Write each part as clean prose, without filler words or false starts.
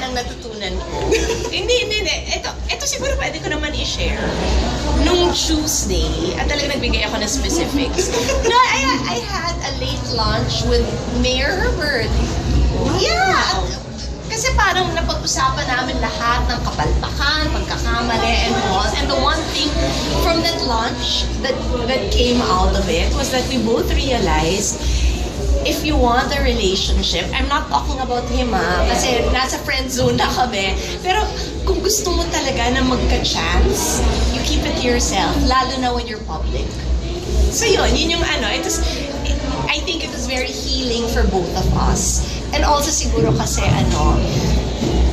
ang natutunan ko. Hindi. Ito siguro pwede ko naman i-share. Nung Tuesday, at talaga nagbigay ako ng specifics. No, I had a late lunch with Mayor Herbert. Yeah! Kasi parang napag-usapan namin lahat ng kapalpakan, pagkakamali, and all. And the one thing from that lunch that came out of it was that we both realized if you want a relationship, I'm not talking about him kasi nasa friend zone na kami. Pero kung gusto mo talaga na magka-chance, you keep it to yourself, lalo na when you're public. So yun yung I think it was very healing for both of us. And also siguro kasi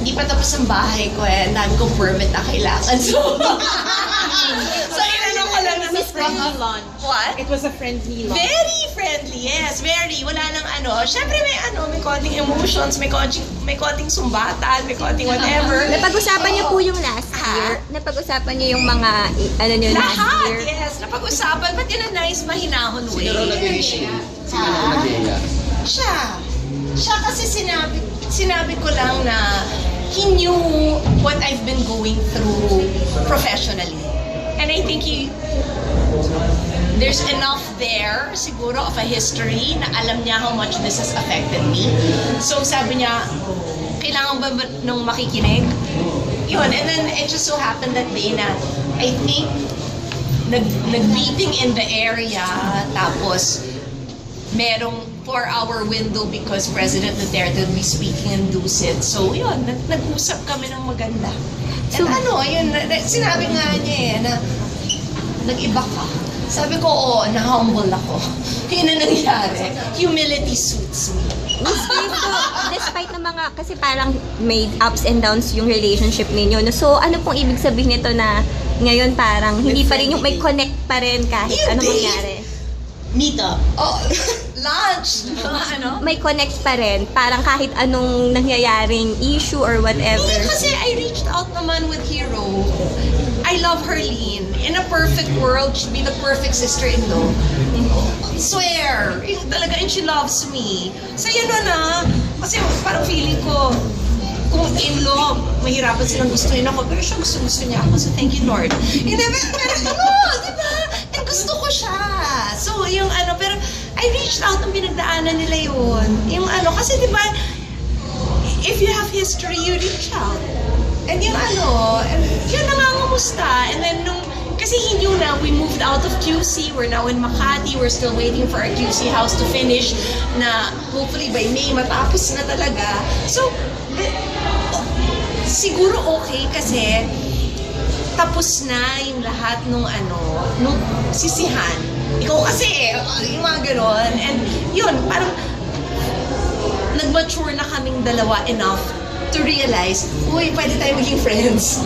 di pa tapos ang bahay ko ang dami kong permit na kailangan. So inanong ko lang na Miss friendly lunch. What? It was a friendly lunch. Very friendly, yes, very. Wala nang syempre may konting emotions, may konting sumbatan, may konting whatever. Napag-usapan niyo po yung last year? Napag-usapan niyo yung mga, niyo last Lahat, year? yes. Napag-usapan, but in a nice, mahinahon way. Sino nag-initiate? Sino nag-iya? Siya kasi sinabi ko lang na he knew what I've been going through professionally. And I think there's enough there, siguro, of a history na alam niya how much this has affected me. So sabi niya, kailangan ba nung makikinig? Yun, and then it just so happened that day na I think nag-beating in the area, tapos merong 4-hour window because President Duterte will be speaking in Dusit. So yun, nag-usap kami ng maganda. So, Yun, sinabi nga niya na nag-iba ka. Sabi ko, na-humble ako. Yun ang nangyari. Humility suits me. Miss Faith, so, despite na mga, kasi parang may ups and downs yung relationship ninyo, no? So, ano pong ibig sabihin nito na ngayon parang hindi pa rin yung may connect pa rin kahit ano mangyari? Meet up. Lunch. May connect pa rin, parang kahit anong nangyayaring issue or whatever. Hindi, kasi I reached out naman with Hero. I love Herlene. In a perfect world, she'd be the perfect sister-in-law. I swear. Talaga, and she loves me. So yun kasi parang feeling ko, kung in-law, mahirapan silang gustuin ako, pero siya gusto niya ako, so thank you, Lord. Pero di ba? And gusto ko siya. So, pero I reached out ng pinagdaanan nila yun. Kasi di ba, if you have history, you reach out. And yun nangangamusta. And then kasi he knew na we moved out of QC, we're now in Makati, we're still waiting for our QC house to finish, na hopefully by May matapos na talaga. So, siguro okay kasi tapos na yung lahat nung sisihan. Ikaw kasi, yung mga ganon. And yun, parang nag-mature na kaming dalawa enough to realize, uy, pwede tayo maging friends.